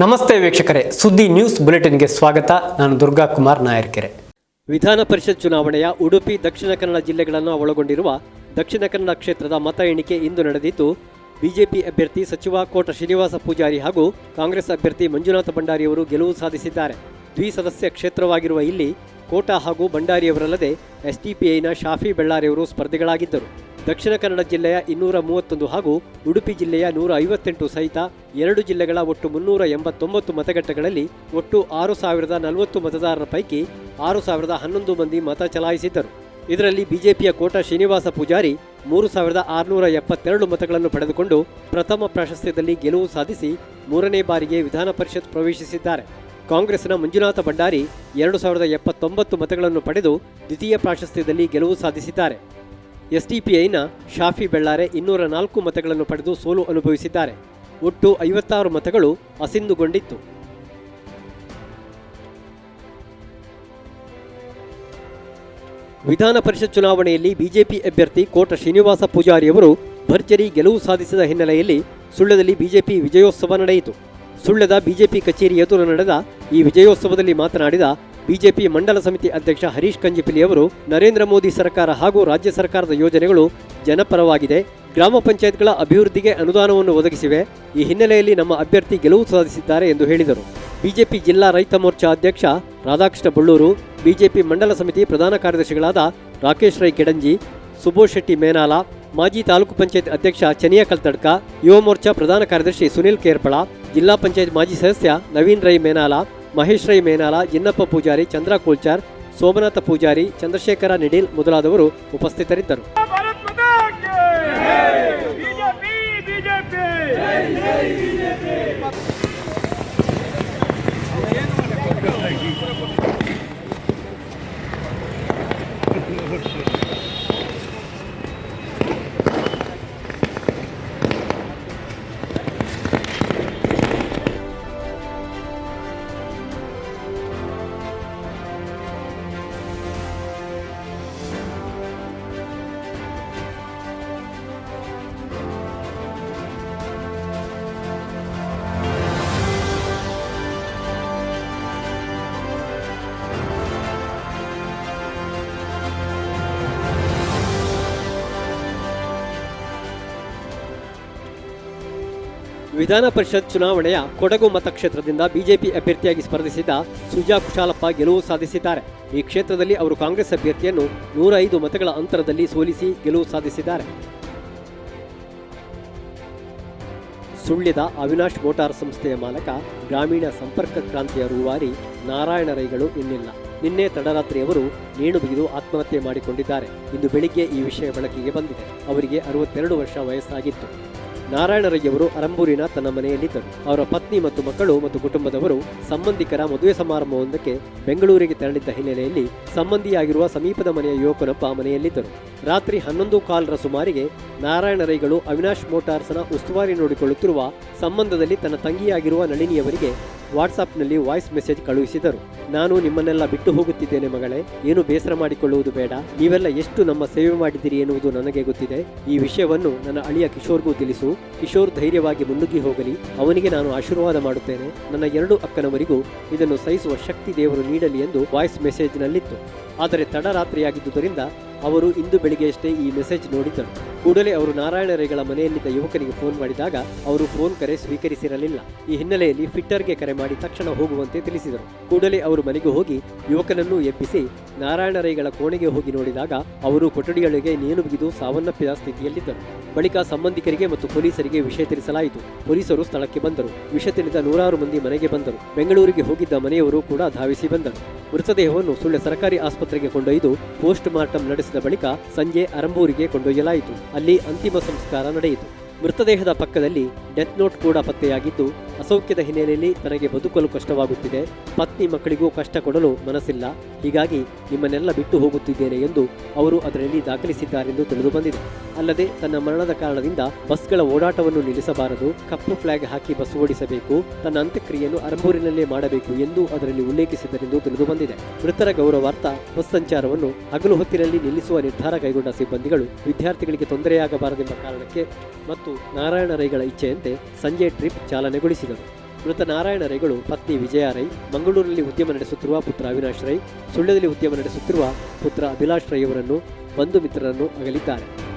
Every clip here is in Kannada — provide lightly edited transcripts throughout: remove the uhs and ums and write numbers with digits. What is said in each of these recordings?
ನಮಸ್ತೆ ವೀಕ್ಷಕರೇ, ಸುದ್ದಿ ನ್ಯೂಸ್ ಬುಲೆಟಿನ್ಗೆ ಸ್ವಾಗತ. ನಾನು ದುರ್ಗಾ ಕುಮಾರ್ ನಾಯರ್ಕೆರೆ. ವಿಧಾನ ಪರಿಷತ್ ಚುನಾವಣೆಯ ಉಡುಪಿ, ದಕ್ಷಿಣ ಕನ್ನಡ ಜಿಲ್ಲೆಗಳನ್ನು ಒಳಗೊಂಡಿರುವ ದಕ್ಷಿಣ ಕನ್ನಡ ಕ್ಷೇತ್ರದ ಮತ ಎಣಿಕೆ ಇಂದು ನಡೆದಿದ್ದು, ಬಿಜೆಪಿ ಅಭ್ಯರ್ಥಿ ಸಚಿವ ಕೋಟ ಶ್ರೀನಿವಾಸ ಪೂಜಾರಿ ಹಾಗೂ ಕಾಂಗ್ರೆಸ್ ಅಭ್ಯರ್ಥಿ ಮಂಜುನಾಥ ಭಂಡಾರಿಯವರು ಗೆಲುವು ಸಾಧಿಸಿದ್ದಾರೆ. ದ್ವಿಸದಸ್ಯ ಕ್ಷೇತ್ರವಾಗಿರುವ ಇಲ್ಲಿ ಕೋಟ ಹಾಗೂ ಭಂಡಾರಿಯವರಲ್ಲದೆ ಎಸ್ಡಿಪಿಐನ ಶಾಫಿ ಬೆಳ್ಳಾರಿಯವರು ಸ್ಪರ್ಧಿಗಳಾಗಿದ್ದರು. ದಕ್ಷಿಣ ಕನ್ನಡ ಜಿಲ್ಲೆಯ 231 ಹಾಗೂ ಉಡುಪಿ ಜಿಲ್ಲೆಯ 158 ಸಹಿತ 2 ಜಿಲ್ಲೆಗಳ ಒಟ್ಟು 389 ಮತಗಟ್ಟೆಗಳಲ್ಲಿ ಒಟ್ಟು 6040 ಮತದಾರರ ಪೈಕಿ 6011 ಮಂದಿ ಮತ ಚಲಾಯಿಸಿದ್ದರು. ಇದರಲ್ಲಿ ಬಿಜೆಪಿಯ ಕೋಟ ಶ್ರೀನಿವಾಸ ಪೂಜಾರಿ 3672 ಮತಗಳನ್ನು ಪಡೆದುಕೊಂಡು ಪ್ರಥಮ ಪ್ರಾಶಸ್ತ್ಯದಲ್ಲಿ ಗೆಲುವು ಸಾಧಿಸಿ 3ನೇ ಬಾರಿಗೆ ವಿಧಾನ ಪರಿಷತ್ ಪ್ರವೇಶಿಸಿದ್ದಾರೆ. ಕಾಂಗ್ರೆಸ್ನ ಮಂಜುನಾಥ ಭಂಡಾರಿ 2079 ಮತಗಳನ್ನು ಪಡೆದು ದ್ವಿತೀಯ ಪ್ರಾಶಸ್ತ್ಯದಲ್ಲಿ ಗೆಲುವು ಸಾಧಿಸಿದ್ದಾರೆ. ಎಸ್ಡಿಪಿಐನ ಶಾಫಿ ಬೆಳ್ಳಾರೆ 204 ಮತಗಳನ್ನು ಪಡೆದು ಸೋಲು ಅನುಭವಿಸಿದ್ದಾರೆ. ಒಟ್ಟು 56 ಮತಗಳು ಅಸಿಂಧುಗೊಂಡಿತ್ತು. ವಿಧಾನ ಪರಿಷತ್ ಚುನಾವಣೆಯಲ್ಲಿ ಬಿಜೆಪಿ ಅಭ್ಯರ್ಥಿ ಕೋಟ ಶ್ರೀನಿವಾಸ ಪೂಜಾರಿಯವರು ಭರ್ಜರಿ ಗೆಲುವು ಸಾಧಿಸಿದ ಹಿನ್ನೆಲೆಯಲ್ಲಿ ಸುಳ್ಯದಲ್ಲಿ ಬಿಜೆಪಿ ವಿಜಯೋತ್ಸವ ನಡೆಯಿತು. ಸುಳ್ಯದ ಬಿಜೆಪಿ ಕಚೇರಿ ಎದುರು ನಡೆದ ಈ ವಿಜಯೋತ್ಸವದಲ್ಲಿ ಮಾತನಾಡಿದ ಬಿಜೆಪಿ ಮಂಡಲ ಸಮಿತಿ ಅಧ್ಯಕ್ಷ ಹರೀಶ್ ಕಂಜಿಪಿಲಿ ಅವರು, ನರೇಂದ್ರ ಮೋದಿ ಸರ್ಕಾರ ಹಾಗೂ ರಾಜ್ಯ ಸರ್ಕಾರದ ಯೋಜನೆಗಳು ಜನಪರವಾಗಿದೆ, ಗ್ರಾಮ ಪಂಚಾಯತ್ಗಳ ಅಭಿವೃದ್ಧಿಗೆ ಅನುದಾನವನ್ನು ಒದಗಿಸಿವೆ. ಈ ಹಿನ್ನೆಲೆಯಲ್ಲಿ ನಮ್ಮ ಅಭ್ಯರ್ಥಿ ಗೆಲುವು ಸಾಧಿಸಿದ್ದಾರೆ ಎಂದು ಹೇಳಿದರು. ಬಿಜೆಪಿ ಜಿಲ್ಲಾ ರೈತ ಮೋರ್ಚಾ ಅಧ್ಯಕ್ಷ ರಾಧಾಕೃಷ್ಣ ಬಳ್ಳೂರು, ಬಿಜೆಪಿ ಮಂಡಲ ಸಮಿತಿ ಪ್ರಧಾನ ಕಾರ್ಯದರ್ಶಿಗಳಾದ ರಾಕೇಶ್ ರೈ ಕೆಡಂಜಿ, ಸುಬೋಧ್ ಶೆಟ್ಟಿ ಮೇನಾಲ, ಮಾಜಿ ತಾಲೂಕು ಪಂಚಾಯತ್ ಅಧ್ಯಕ್ಷ ಚನಿಯಾ ಕಲ್ತಡ್ಕ, ಯುವ ಮೋರ್ಚಾ ಪ್ರಧಾನ ಕಾರ್ಯದರ್ಶಿ ಸುನಿಲ್ ಕೇರ್ಪಳ, ಜಿಲ್ಲಾ ಪಂಚಾಯತ್ ಮಾಜಿ ಸದಸ್ಯ ನವೀನ್ ರೈ ಮೇನಾಲ, ಮಹೇಶ್ ರೈ ಮೇನಾಲ, ಜಿನ್ನಪ್ಪ ಪೂಜಾರಿ, ಚಂದ್ರ ಕೋಲ್ಚಾರ್, ಸೋಮನಾಥ ಪೂಜಾರಿ, ಚಂದ್ರಶೇಖರ ನಿಡಿಲ್ ಮೊದಲಾದವರು ಉಪಸ್ಥಿತರಿದ್ದರು. ವಿಧಾನ ಪರಿಷತ್ ಚುನಾವಣೆಯ ಕೊಡಗು ಮತಕ್ಷೇತ್ರದಿಂದ ಬಿಜೆಪಿ ಅಭ್ಯರ್ಥಿಯಾಗಿ ಸ್ಪರ್ಧಿಸಿದ್ದ ಸುಜಾ ಕುಶಾಲಪ್ಪ ಗೆಲುವು ಸಾಧಿಸಿದ್ದಾರೆ. ಈ ಕ್ಷೇತ್ರದಲ್ಲಿ ಅವರು ಕಾಂಗ್ರೆಸ್ ಅಭ್ಯರ್ಥಿಯನ್ನು 105 ಮತಗಳ ಅಂತರದಲ್ಲಿ ಸೋಲಿಸಿ ಗೆಲುವು ಸಾಧಿಸಿದ್ದಾರೆ. ಸುಳ್ಯದ ಅವಿನಾಶ್ ಮೋಟಾರ್ ಸಂಸ್ಥೆಯ ಮಾಲಕ ಗ್ರಾಮೀಣ ಸಂಪರ್ಕ ಕ್ರಾಂತಿಯ ರೂವಾರಿ ನಾರಾಯಣ ರೈಗಳು ಇನ್ನಿಲ್ಲ. ನಿನ್ನೆ ತಡರಾತ್ರಿ ಅವರು ನೇಣು ಬಿಗಿದು ಆತ್ಮಹತ್ಯೆ ಮಾಡಿಕೊಂಡಿದ್ದಾರೆ. ಇಂದು ಬೆಳಿಗ್ಗೆ ಈ ವಿಷಯ ಬೆಳಕಿಗೆ ಬಂದಿದೆ. ಅವರಿಗೆ 62 ವರ್ಷ ವಯಸ್ಸಾಗಿತ್ತು. ನಾರಾಯಣ ರೈಯವರು ಅರಂಬೂರಿನ ತನ್ನ ಮನೆಯಲ್ಲಿದ್ದರು. ಅವರ ಪತ್ನಿ ಮತ್ತು ಮಕ್ಕಳು ಮತ್ತು ಕುಟುಂಬದವರು ಸಂಬಂಧಿಕರ ಮದುವೆ ಸಮಾರಂಭವೊಂದಕ್ಕೆ ಬೆಂಗಳೂರಿಗೆ ತೆರಳಿದ್ದ ಹಿನ್ನೆಲೆಯಲ್ಲಿ ಸಂಬಂಧಿಯಾಗಿರುವ ಸಮೀಪದ ಮನೆಯ ಯುವಕನೊಬ್ಬ ಮನೆಯಲ್ಲಿದ್ದರು. ರಾತ್ರಿ 11:15 ಸುಮಾರಿಗೆ ನಾರಾಯಣ ರೈಗಳು ಅವಿನಾಶ್ ಮೋಟಾರ್ಸ್ನ ಉಸ್ತುವಾರಿ ನೋಡಿಕೊಳ್ಳುತ್ತಿರುವ ಸಂಬಂಧದಲ್ಲಿ ತನ್ನ ತಂಗಿಯಾಗಿರುವ ನಳಿನಿಯವರಿಗೆ ವಾಟ್ಸಾಪ್ನಲ್ಲಿ ವಾಯ್ಸ್ ಮೆಸೇಜ್ ಕಳುಹಿಸಿದರು. ನಾನು ನಿಮ್ಮನ್ನೆಲ್ಲ ಬಿಟ್ಟು ಹೋಗುತ್ತಿದ್ದೇನೆ ಮಗಳೇ, ಏನು ಬೇಸರ ಮಾಡಿಕೊಳ್ಳುವುದು ಬೇಡ. ನೀವೆಲ್ಲ ಎಷ್ಟು ನಮ್ಮ ಸೇವೆ ಮಾಡಿದ್ದೀರಿ ಎನ್ನುವುದು ನನಗೆ ಗೊತ್ತಿದೆ. ಈ ವಿಷಯವನ್ನು ನನ್ನ ಅಳಿಯ ಕಿಶೋರ್ಗೂ ತಿಳಿಸು. ಕಿಶೋರ್ ಧೈರ್ಯವಾಗಿ ಮುನ್ನುಗ್ಗಿ ಹೋಗಲಿ. ಅವನಿಗೆ ನಾನು ಆಶೀರ್ವಾದ ಮಾಡುತ್ತೇನೆ. ನನ್ನ 2 ಅಕ್ಕನವರಿಗೂ ಇದನ್ನು ಸಹಿಸುವ ಶಕ್ತಿ ದೇವರು ನೀಡಲಿ ಎಂದು ವಾಯ್ಸ್ ಮೆಸೇಜ್ನಲ್ಲಿತ್ತು. ಆದರೆ ತಡರಾತ್ರಿಯಾಗಿದ್ದುದರಿಂದ ಅವರು ಇಂದು ಬೆಳಿಗ್ಗೆಯಷ್ಟೇ ಈ ಮೆಸೇಜ್ ನೋಡಿದ್ದರು. ಕೂಡಲೇ ಅವರು ನಾರಾಯಣ ರೈಗಳ ಮನೆಯಲ್ಲಿದ್ದ ಯುವಕನಿಗೆ ಫೋನ್ ಮಾಡಿದಾಗ ಅವರು ಫೋನ್ ಕರೆ ಸ್ವೀಕರಿಸಿರಲಿಲ್ಲ. ಈ ಹಿನ್ನೆಲೆಯಲ್ಲಿ ಫಿಟ್ಟರ್ಗೆ ಕರೆ ಮಾಡಿ ತಕ್ಷಣ ಹೋಗುವಂತೆ ತಿಳಿಸಿದರು. ಕೂಡಲೇ ಅವರು ಮನೆಗೆ ಹೋಗಿ ಯುವಕನನ್ನು ಎಬ್ಬಿಸಿ ನಾರಾಯಣ ರೈಗಳ ಕೋಣೆಗೆ ಹೋಗಿ ನೋಡಿದಾಗ ಅವರು ಕೊಠಡಿಯೊಳಗೆ ನೇಣು ಬಿಗಿದು ಸಾವನ್ನಪ್ಪಿದ ಸ್ಥಿತಿಯಲ್ಲಿದ್ದರು. ಬಳಿಕ ಸಂಬಂಧಿಕರಿಗೆ ಮತ್ತು ಪೊಲೀಸರಿಗೆ ವಿಷಯ ತಿಳಿಸಲಾಯಿತು. ಪೊಲೀಸರು ಸ್ಥಳಕ್ಕೆ ಬಂದರು. ವಿಷಯ ತಿಳಿದ 100 ಮಂದಿ ಮನೆಗೆ ಬಂದರು. ಬೆಂಗಳೂರಿಗೆ ಹೋಗಿದ್ದ ಮನೆಯವರು ಕೂಡ ಧಾವಿಸಿ ಬಂದರು. ಮೃತದೇಹವನ್ನು ಸುಳ್ಯ ಸರ್ಕಾರಿ ಆಸ್ಪತ್ರೆಗೆ ಕೊಂಡೊಯ್ದು ಪೋಸ್ಟ್ ಮಾರ್ಟಂ ನಡೆಸಿದ ಬಳಿಕ ಸಂಜೆ ಅರಂಬೂರಿಗೆ ಕೊಂಡೊಯ್ಯಲಾಯಿತು. ಅಲ್ಲಿ ಅಂತಿಮ ಸಂಸ್ಕಾರ ನಡೆಯಿತು. ಮೃತದೇಹದ ಪಕ್ಕದಲ್ಲಿ ಡೆತ್ ನೋಟ್ ಕೂಡ ಪತ್ತೆಯಾಗಿದ್ದು, ಅಸೌಖ್ಯದ ಹಿನ್ನೆಲೆಯಲ್ಲಿ ತನಗೆ ಬದುಕಲು ಕಷ್ಟವಾಗುತ್ತಿದೆ, ಪತ್ನಿ ಮಕ್ಕಳಿಗೂ ಕಷ್ಟ ಕೊಡಲು ಮನಸ್ಸಿಲ್ಲ, ಹೀಗಾಗಿ ನಿಮ್ಮನ್ನೆಲ್ಲ ಬಿಟ್ಟು ಹೋಗುತ್ತಿದ್ದೇನೆ ಎಂದು ಅವರು ಅದರಲ್ಲಿ ದಾಖಲಿಸಿದ್ದಾರೆಂದು ತಿಳಿದು ಬಂದಿದೆ. ಅಲ್ಲದೆ ತನ್ನ ಮರಣದ ಕಾರಣದಿಂದ ಬಸ್ಗಳ ಓಡಾಟವನ್ನು ನಿಲ್ಲಿಸಬಾರದು, ಕಪ್ಪು ಫ್ಲಾಗ್ ಹಾಕಿ ಬಸ್ ಓಡಿಸಬೇಕು, ತನ್ನ ಅಂತ್ಯಕ್ರಿಯೆಯನ್ನು ಅರಂಬೂರಿನಲ್ಲೇ ಮಾಡಬೇಕು ಎಂದು ಅದರಲ್ಲಿ ಉಲ್ಲೇಖಿಸಿದ್ದರೆಂದು ತಿಳಿದು ಬಂದಿದೆ. ಮೃತರ ಗೌರವಾರ್ಥ ಬಸ್ ಸಂಚಾರವನ್ನು ಹಗಲು ಹೊತ್ತಿನಲ್ಲಿ ನಿಲ್ಲಿಸುವ ನಿರ್ಧಾರ ಕೈಗೊಂಡ ಸಿಬ್ಬಂದಿಗಳು ವಿದ್ಯಾರ್ಥಿಗಳಿಗೆ ತೊಂದರೆಯಾಗಬಾರದೆಂಬ ಕಾರಣಕ್ಕೆ ಮತ್ತು ನಾರಾಯಣ ರೈಗಳ ಇಚ್ಛೆಯಂತೆ ಸಂಜೆ ಟ್ರಿಪ್ ಚಾಲನೆಗೊಳಿಸಿದರು. ಮೃತ ನಾರಾಯಣ ರೈಗಳು ಪತ್ನಿ ವಿಜಯ ರೈ, ಮಂಗಳೂರಿನಲ್ಲಿ ಉದ್ಯಮ ನಡೆಸುತ್ತಿರುವ ಪುತ್ರ ಅವಿನಾಶ್ ರೈ, ಸುಳ್ಯದಲ್ಲಿ ಉದ್ಯಮ ನಡೆಸುತ್ತಿರುವ ಪುತ್ರ ಅಭಿಲಾಷ್ ರೈ ಅವರನ್ನು ಬಂಧು ಮಿತ್ರರನ್ನು ಅಗಲಿದ್ದಾರೆ.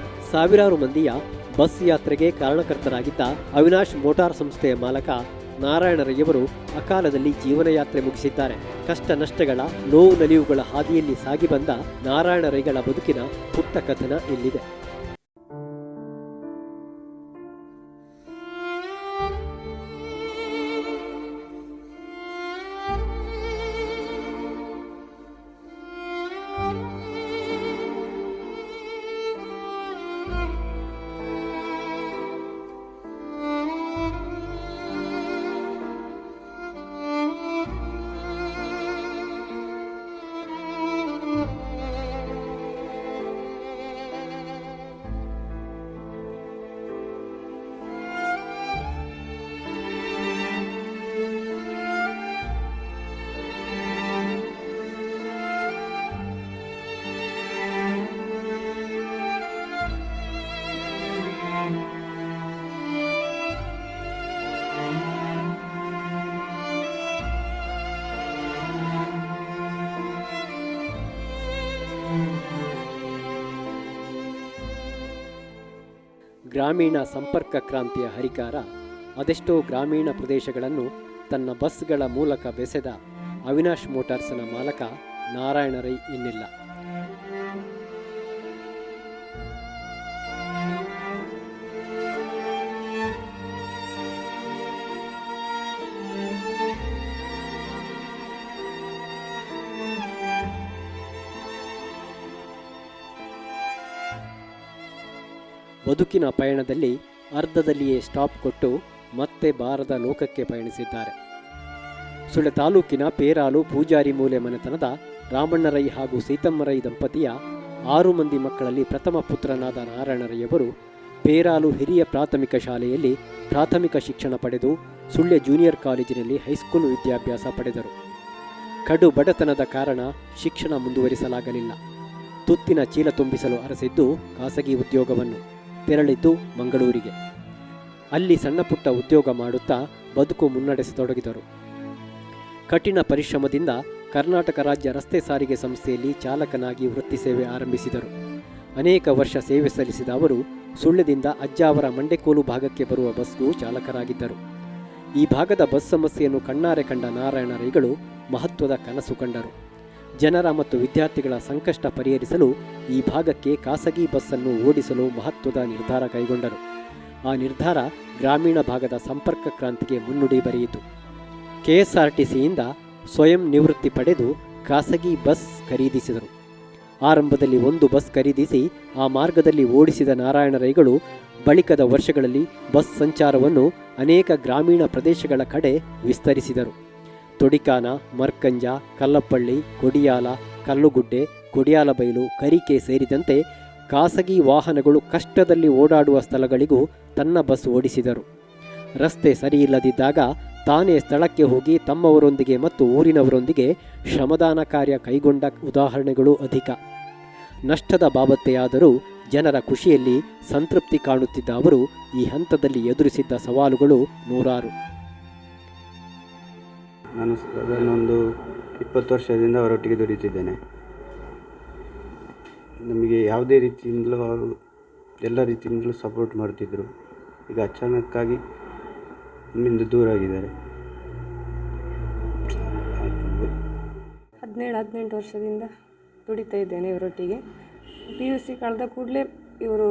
ಸಾವಿರಾರು ಮಂದಿಯ ಬಸ್ ಯಾತ್ರೆಗೆ ಕಾರಣಕರ್ತರಾಗಿದ್ದ ಅವಿನಾಶ್ ಮೋಟಾರ್ ಸಂಸ್ಥೆಯ ಮಾಲಕ ನಾರಾಯಣ ರೈಯವರು ಅಕಾಲದಲ್ಲಿ ಜೀವನಯಾತ್ರೆ ಮುಗಿಸಿದ್ದಾರೆ. ಕಷ್ಟ ನಷ್ಟಗಳ ನೋವು ನಲಿವುಗಳ ಹಾದಿಯಲ್ಲಿ ಸಾಗಿ ಬಂದ ನಾರಾಯಣ ರೈಗಳ ಬದುಕಿನ ಪುಟ್ಟ ಕಥನ ಇಲ್ಲಿದೆ. ಗ್ರಾಮೀಣ ಸಂಪರ್ಕ ಕ್ರಾಂತಿಯ ಹರಿಕಾರ ಅದೆಷ್ಟೋ ಗ್ರಾಮೀಣ ಪ್ರದೇಶಗಳನ್ನು ತನ್ನ ಬಸ್ಗಳ ಮೂಲಕ ಬೆಸೆದ ಅವಿನಾಶ್ ಮೋಟಾರ್ಸ್ನ ಮಾಲಕ ನಾರಾಯಣ ರೈ ಇನ್ನಿಲ್ಲ. ಬದುಕಿನ ಪಯಣದಲ್ಲಿ ಅರ್ಧದಲ್ಲಿಯೇ ಸ್ಟಾಪ್ ಕೊಟ್ಟು ಮತ್ತೆ ಬಾರದ ಲೋಕಕ್ಕೆ ಪಯಣಿಸಿದ್ದಾರೆ. ಸುಳ್ಯ ತಾಲೂಕಿನ ಪೇರಾಲು ಪೂಜಾರಿ ಮೂಲೆ ಮನೆತನದ ರಾಮಣ್ಣ ರೈ ಹಾಗೂ ಸೀತಮ್ಮ ರೈ ದಂಪತಿಯ 6 ಮಂದಿ ಮಕ್ಕಳಲ್ಲಿ ಪ್ರಥಮ ಪುತ್ರನಾದ ನಾರಾಯಣ ರೈಯವರು ಪೇರಾಲು ಹಿರಿಯ ಪ್ರಾಥಮಿಕ ಶಾಲೆಯಲ್ಲಿ ಪ್ರಾಥಮಿಕ ಶಿಕ್ಷಣ ಪಡೆದು ಸುಳ್ಯ ಜೂನಿಯರ್ ಕಾಲೇಜಿನಲ್ಲಿ ಹೈಸ್ಕೂಲ್ ವಿದ್ಯಾಭ್ಯಾಸ ಪಡೆದರು. ಕಡು ಬಡತನದ ಕಾರಣ ಶಿಕ್ಷಣ ಮುಂದುವರಿಸಲಾಗಲಿಲ್ಲ. ತುತ್ತಿನ ಚೀಲ ತುಂಬಿಸಲು ಅರಸಿದ್ದು ಖಾಸಗಿ ಉದ್ಯೋಗವನ್ನು. ತೆರಳಿದ್ದು ಮಂಗಳೂರಿಗೆ. ಅಲ್ಲಿ ಸಣ್ಣಪುಟ್ಟ ಉದ್ಯೋಗ ಮಾಡುತ್ತಾ ಬದುಕು ಮುನ್ನಡೆಸತೊಡಗಿದರು. ಕಠಿಣ ಪರಿಶ್ರಮದಿಂದ ಕರ್ನಾಟಕ ರಾಜ್ಯ ರಸ್ತೆ ಸಾರಿಗೆ ಸಂಸ್ಥೆಯಲ್ಲಿ ಚಾಲಕನಾಗಿ ವೃತ್ತಿ ಸೇವೆ ಆರಂಭಿಸಿದರು. ಅನೇಕ ವರ್ಷ ಸೇವೆ ಸಲ್ಲಿಸಿದ ಅವರು ಸುಳ್ಯದಿಂದ ಅಜ್ಜಾವರ ಮಂಡೆಕೋಲು ಭಾಗಕ್ಕೆ ಬರುವ ಬಸ್ಗೂ ಚಾಲಕರಾಗಿದ್ದರು. ಈ ಭಾಗದ ಬಸ್ ಸಮಸ್ಯೆಯನ್ನು ಕಣ್ಣಾರೆ ಕಂಡ ನಾರಾಯಣ ರೈಗಳು ಮಹತ್ವದ ಕನಸು ಕಂಡರು. ಜನರ ಮತ್ತು ವಿದ್ಯಾರ್ಥಿಗಳ ಸಂಕಷ್ಟ ಪರಿಹರಿಸಲು ಈ ಭಾಗಕ್ಕೆ ಖಾಸಗಿ ಬಸ್ಸನ್ನು ಓಡಿಸಲು ಮಹತ್ವದ ನಿರ್ಧಾರ ಕೈಗೊಂಡರು. ಆ ನಿರ್ಧಾರ ಗ್ರಾಮೀಣ ಭಾಗದ ಸಂಪರ್ಕ ಕ್ರಾಂತಿಗೆ ಮುನ್ನುಡಿ ಬರೆಯಿತು. ಕೆಎಸ್ಆರ್ಟಿಸಿಯಿಂದ ಸ್ವಯಂ ನಿವೃತ್ತಿ ಪಡೆದು ಖಾಸಗಿ ಬಸ್ ಖರೀದಿಸಿದರು. ಆರಂಭದಲ್ಲಿ 1 ಬಸ್ ಖರೀದಿಸಿ ಆ ಮಾರ್ಗದಲ್ಲಿ ಓಡಿಸಿದ ನಾರಾಯಣ ರೈಗಳು ಬಳಿಕದ ವರ್ಷಗಳಲ್ಲಿ ಬಸ್ ಸಂಚಾರವನ್ನು ಅನೇಕ ಗ್ರಾಮೀಣ ಪ್ರದೇಶಗಳ ಕಡೆ ವಿಸ್ತರಿಸಿದರು. ತೊಡಿಕಾನ, ಮರ್ಕಂಜ, ಕಲ್ಲಪ್ಪಳ್ಳಿ, ಕೊಡಿಯಾಲ, ಕಲ್ಲುಗುಡ್ಡೆ, ಕೊಡಿಯಾಲಬೈಲು, ಕರಿಕೆ ಸೇರಿದಂತೆ ಖಾಸಗಿ ವಾಹನಗಳು ಕಷ್ಟದಲ್ಲಿ ಓಡಾಡುವ ಸ್ಥಳಗಳಿಗೂ ತನ್ನ ಬಸ್ ಓಡಿಸಿದರು. ರಸ್ತೆ ಸರಿಯಿಲ್ಲದಿದ್ದಾಗ ತಾನೇ ಸ್ಥಳಕ್ಕೆ ಹೋಗಿ ತಮ್ಮವರೊಂದಿಗೆ ಮತ್ತು ಊರಿನವರೊಂದಿಗೆ ಶ್ರಮದಾನ ಕಾರ್ಯ ಕೈಗೊಂಡ ಉದಾಹರಣೆಗಳು ಅಧಿಕ. ನಷ್ಟದ ಬಾಬತ್ತೆಯಾದರೂ ಜನರ ಖುಷಿಯಲ್ಲಿ ಸಂತೃಪ್ತಿ ಕಾಣುತ್ತಿದ್ದ ಅವರು ಈ ಹಂತದಲ್ಲಿ ಎದುರಿಸಿದ್ದ ಸವಾಲುಗಳು ನೂರಾರು. ನಾನು ಒಂದು 20 ವರ್ಷದಿಂದ ಅವರೊಟ್ಟಿಗೆ ದುಡಿತಿದ್ದೇನೆ. ನಮಗೆ ಯಾವುದೇ ರೀತಿಯಿಂದಲೂ ಅವರು ಎಲ್ಲ ರೀತಿಯಿಂದಲೂ ಸಪೋರ್ಟ್ ಮಾಡ್ತಿದ್ದರು. ಈಗ ಅಚಾನಕ್ಕಾಗಿ ನಮ್ಮಿಂದ ದೂರ ಆಗಿದ್ದಾರೆ. 17-18 ವರ್ಷದಿಂದ ದುಡಿತಾ ಇದ್ದೇನೆ ಇವರೊಟ್ಟಿಗೆ. PUC ಕಳೆದ ಕೂಡಲೇ ಇವರು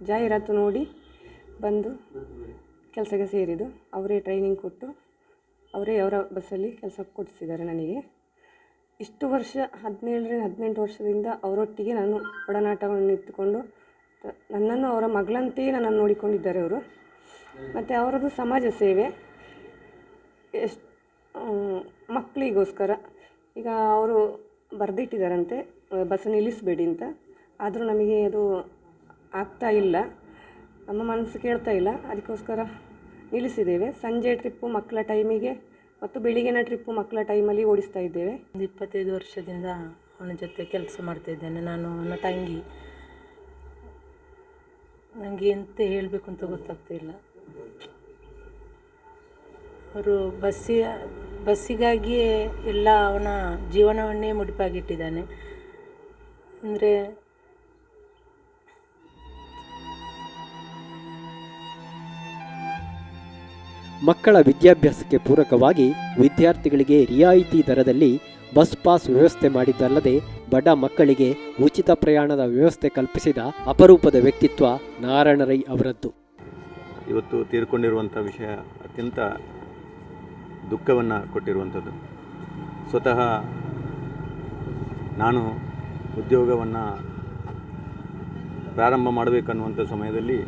ಜಾಹೀರಾತು ನೋಡಿ ಬಂದು ಕೆಲಸಕ್ಕೆ ಸೇರಿದ್ದು. ಅವರೇ ಟ್ರೈನಿಂಗ್ ಕೊಟ್ಟು ಅವರೇ ಅವರ ಬಸ್ಸಲ್ಲಿ ಕೆಲಸ ಕೊಡಿಸಿದ್ದಾರೆ ನನಗೆ. ಇಷ್ಟು ವರ್ಷ 17-18 ವರ್ಷದಿಂದ ಅವರೊಟ್ಟಿಗೆ ನಾನು ಒಡನಾಟವನ್ನು ಇಟ್ಟುಕೊಂಡು ನನ್ನನ್ನು ಅವರ ಮಗಳಂತೆಯೇ ನನ್ನನ್ನು ನೋಡಿಕೊಂಡಿದ್ದಾರೆ ಅವರು. ಮತ್ತು ಅವರದ್ದು ಸಮಾಜ ಸೇವೆ ಮಕ್ಕಳಿಗೋಸ್ಕರ ಈಗ ಅವರು ಬರೆದಿಟ್ಟಿದ್ದಾರಂತೆ ಬಸ್ ನಿಲ್ಲಿಸಬೇಡಿ ಅಂತ. ಆದರೂ ನಮಗೆ ಅದು ಆಗ್ತಾ ಇಲ್ಲ, ನಮ್ಮ ಮನಸ್ಸು ಕೇಳ್ತಾ ಇಲ್ಲ. ಅದಕ್ಕೋಸ್ಕರ ನಿಲ್ಲಿಸಿದ್ದೇವೆ. ಸಂಜೆ ಟ್ರಿಪ್ಪು ಮಕ್ಕಳ ಟೈಮಿಗೆ ಮತ್ತು ಬೆಳಿಗ್ಗಿನ ಟ್ರಿಪ್ಪು ಮಕ್ಕಳ ಟೈಮಲ್ಲಿ ಓಡಿಸ್ತಾ ಇದ್ದೇವೆ. 25 ವರ್ಷದಿಂದ ಅವನ ಜೊತೆ ಕೆಲಸ ಮಾಡ್ತಾಯಿದ್ದೇನೆ. ನಾನು ನನ್ನ ತಂಗಿ. ನನಗೆ ಎಂತ ಹೇಳಬೇಕು ಅಂತ ಗೊತ್ತಾಗ್ತಾ ಇಲ್ಲ. ಅವರು ಬಸ್ಸಿಗಾಗಿಯೇ ಎಲ್ಲ ಅವನ ಜೀವನವನ್ನೇ ಮುಡಿಪಾಗಿಟ್ಟಿದ್ದಾನೆ. ಅಂದರೆ ಮಕ್ಕಳ ವಿದ್ಯಾಭ್ಯಾಸಕ್ಕೆ ಪೂರಕವಾಗಿ ವಿದ್ಯಾರ್ಥಿಗಳಿಗೆ ರಿಯಾಯಿತಿ ದರದಲ್ಲಿ ಬಸ್ ಪಾಸ್ ವ್ಯವಸ್ಥೆ ಮಾಡಿದ್ದಲ್ಲದೆ ಬಡ ಮಕ್ಕಳಿಗೆ ಉಚಿತ ಪ್ರಯಾಣದ ವ್ಯವಸ್ಥೆ ಕಲ್ಪಿಸಿದ ಅಪರೂಪದ ವ್ಯಕ್ತಿತ್ವ ನಾರಾಯಣ ರೈ ಅವರದ್ದು. ಇವತ್ತು ತೀರ್ಕೊಂಡಿರುವಂಥ ವಿಷಯ ಅತ್ಯಂತ ದುಃಖವನ್ನು ಕೊಟ್ಟಿರುವಂಥದ್ದು. ಸ್ವತಃ ನಾನು ಉದ್ಯೋಗವನ್ನು ಪ್ರಾರಂಭ ಮಾಡಬೇಕನ್ನುವಂಥ ಸಮಯದಲ್ಲಿ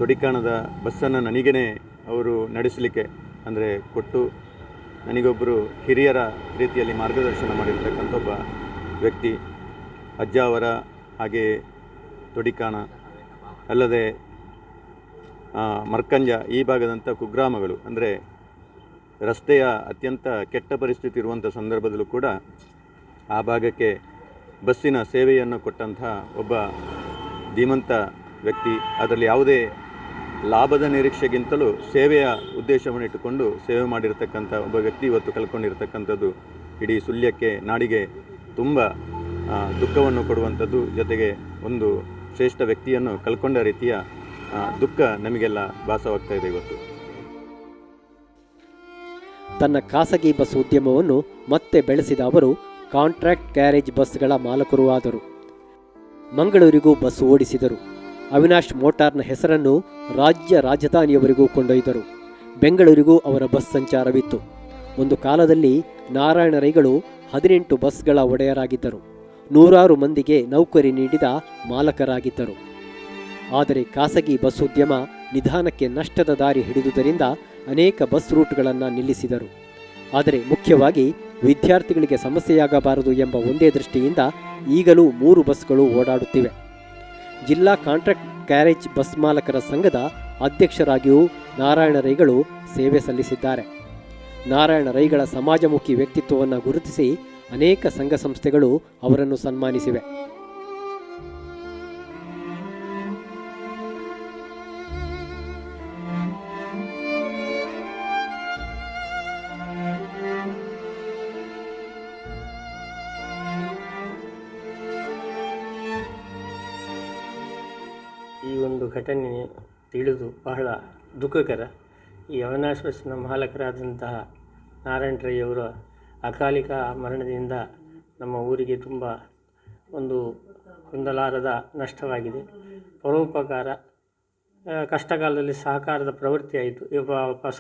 ತೊಡಿಕಾಣದ ಬಸ್ಸನ್ನು ನನಗೇ ಅವರು ನಡೆಸಲಿಕ್ಕೆ ಅಂದರೆ ಕೊಟ್ಟು ನನಗೊಬ್ಬರು ಹಿರಿಯರ ರೀತಿಯಲ್ಲಿ ಮಾರ್ಗದರ್ಶನ ಮಾಡಿರ್ತಕ್ಕಂಥ ಒಬ್ಬ ವ್ಯಕ್ತಿ ಅಜ್ಜ ಅವರ ಹಾಗೆ ತೊಡಿಕಾಣ ಅಲ್ಲದೆ ಮರ್ಕಂಜ ಈ ಭಾಗದಂಥ ಕುಗ್ರಾಮಗಳು ಅಂದರೆ ರಸ್ತೆಯ ಅತ್ಯಂತ ಕೆಟ್ಟ ಪರಿಸ್ಥಿತಿ ಇರುವಂಥ ಸಂದರ್ಭದಲ್ಲೂ ಕೂಡ ಆ ಭಾಗಕ್ಕೆ ಬಸ್ಸಿನ ಸೇವೆಯನ್ನು ಕೊಟ್ಟಂಥ ಒಬ್ಬ ಧೀಮಂತ ವ್ಯಕ್ತಿ. ಅದರಲ್ಲಿ ಯಾವುದೇ ಲಾಭದ ನಿರೀಕ್ಷೆಗಿಂತಲೂ ಸೇವೆಯ ಉದ್ದೇಶವನ್ನು ಇಟ್ಟುಕೊಂಡು ಸೇವೆ ಮಾಡಿರ್ತಕ್ಕಂಥ ಒಬ್ಬ ವ್ಯಕ್ತಿ ಇವತ್ತು ಕಳ್ಕೊಂಡಿರ್ತಕ್ಕಂಥದ್ದು ಇಡೀ ಸುಳ್ಯಕ್ಕೆ ನಾಡಿಗೆ ತುಂಬ ದುಃಖವನ್ನು ಕೊಡುವಂಥದ್ದು. ಜೊತೆಗೆ ಒಂದು ಶ್ರೇಷ್ಠ ವ್ಯಕ್ತಿಯನ್ನು ಕಳ್ಕೊಂಡ ರೀತಿಯ ದುಃಖ ನಮಗೆಲ್ಲ ಭಾಸವಾಗ್ತಾ ಇದೆ ಇವತ್ತು. ತನ್ನ ಖಾಸಗಿ ಬಸ್ ಉದ್ಯಮವನ್ನು ಮತ್ತೆ ಬೆಳೆಸಿದ ಅವರು ಕಾಂಟ್ರಾಕ್ಟ್ ಕ್ಯಾರೇಜ್ ಬಸ್ಗಳ ಮಾಲಕರೂ ಆದರು. ಮಂಗಳೂರಿಗೂ ಬಸ್ ಓಡಿಸಿದರು. ಅವಿನಾಶ್ ಮೋಟಾರ್ನ ಹೆಸರನ್ನು ರಾಜ್ಯ ರಾಜಧಾನಿಯವರೆಗೂ ಕೊಂಡೊಯ್ದರು. ಬೆಂಗಳೂರಿಗೂ ಅವರ ಬಸ್ ಸಂಚಾರವಿತ್ತು. ಒಂದು ಕಾಲದಲ್ಲಿ ನಾರಾಯಣ ರೈಗಳು 18 ಬಸ್ಗಳ ಒಡೆಯರಾಗಿದ್ದರು. 100 ಮಂದಿಗೆ ನೌಕರಿ ನೀಡಿದ ಮಾಲಕರಾಗಿದ್ದರು. ಆದರೆ ಖಾಸಗಿ ಬಸ್ ಉದ್ಯಮ ನಿಧಾನಕ್ಕೆ ನಷ್ಟದ ದಾರಿ ಹಿಡಿದುದರಿಂದ ಅನೇಕ ಬಸ್ ರೂಟ್ಗಳನ್ನು ನಿಲ್ಲಿಸಿದರು. ಆದರೆ ಮುಖ್ಯವಾಗಿ ವಿದ್ಯಾರ್ಥಿಗಳಿಗೆ ಸಮಸ್ಯೆಯಾಗಬಾರದು ಎಂಬ ಒಂದೇ ದೃಷ್ಟಿಯಿಂದ ಈಗಲೂ 3 ಬಸ್ಗಳು ಓಡಾಡುತ್ತಿವೆ. ಜಿಲ್ಲಾ ಕಾಂಟ್ರಾಕ್ಟ್ ಕ್ಯಾರೇಜ್ ಬಸ್ ಮಾಲಕರ ಸಂಘದ ಅಧ್ಯಕ್ಷರಾಗಿಯೂ ನಾರಾಯಣ ರೈಗಳು ಸೇವೆ ಸಲ್ಲಿಸಿದ್ದಾರೆ. ನಾರಾಯಣ ರೈಗಳ ಸಮಾಜಮುಖಿ ವ್ಯಕ್ತಿತ್ವವನ್ನು ಗುರುತಿಸಿ ಅನೇಕ ಸಂಘ ಸಂಸ್ಥೆಗಳು ಅವರನ್ನು ಸನ್ಮಾನಿಸಿವೆ. ಈ ಒಂದು ಘಟನೆ ತಿಳಿದು ಬಹಳ ದುಃಖಕರ. ಈ ಅವಿನಾಶ್ ಬಸ್ಸಿನ ಮಾಲಕರಾದಂತಹ ನಾರಾಯಣ ರೈ ಅವರ ಅಕಾಲಿಕ ಮರಣದಿಂದ ನಮ್ಮ ಊರಿಗೆ ತುಂಬ ಒಂದು ಹೊಂದಲಾರದ ನಷ್ಟವಾಗಿದೆ. ಪರೋಪಕಾರ ಕಷ್ಟಕಾಲದಲ್ಲಿ ಸಹಕಾರದ ಪ್ರವೃತ್ತಿ ಆಯಿತು.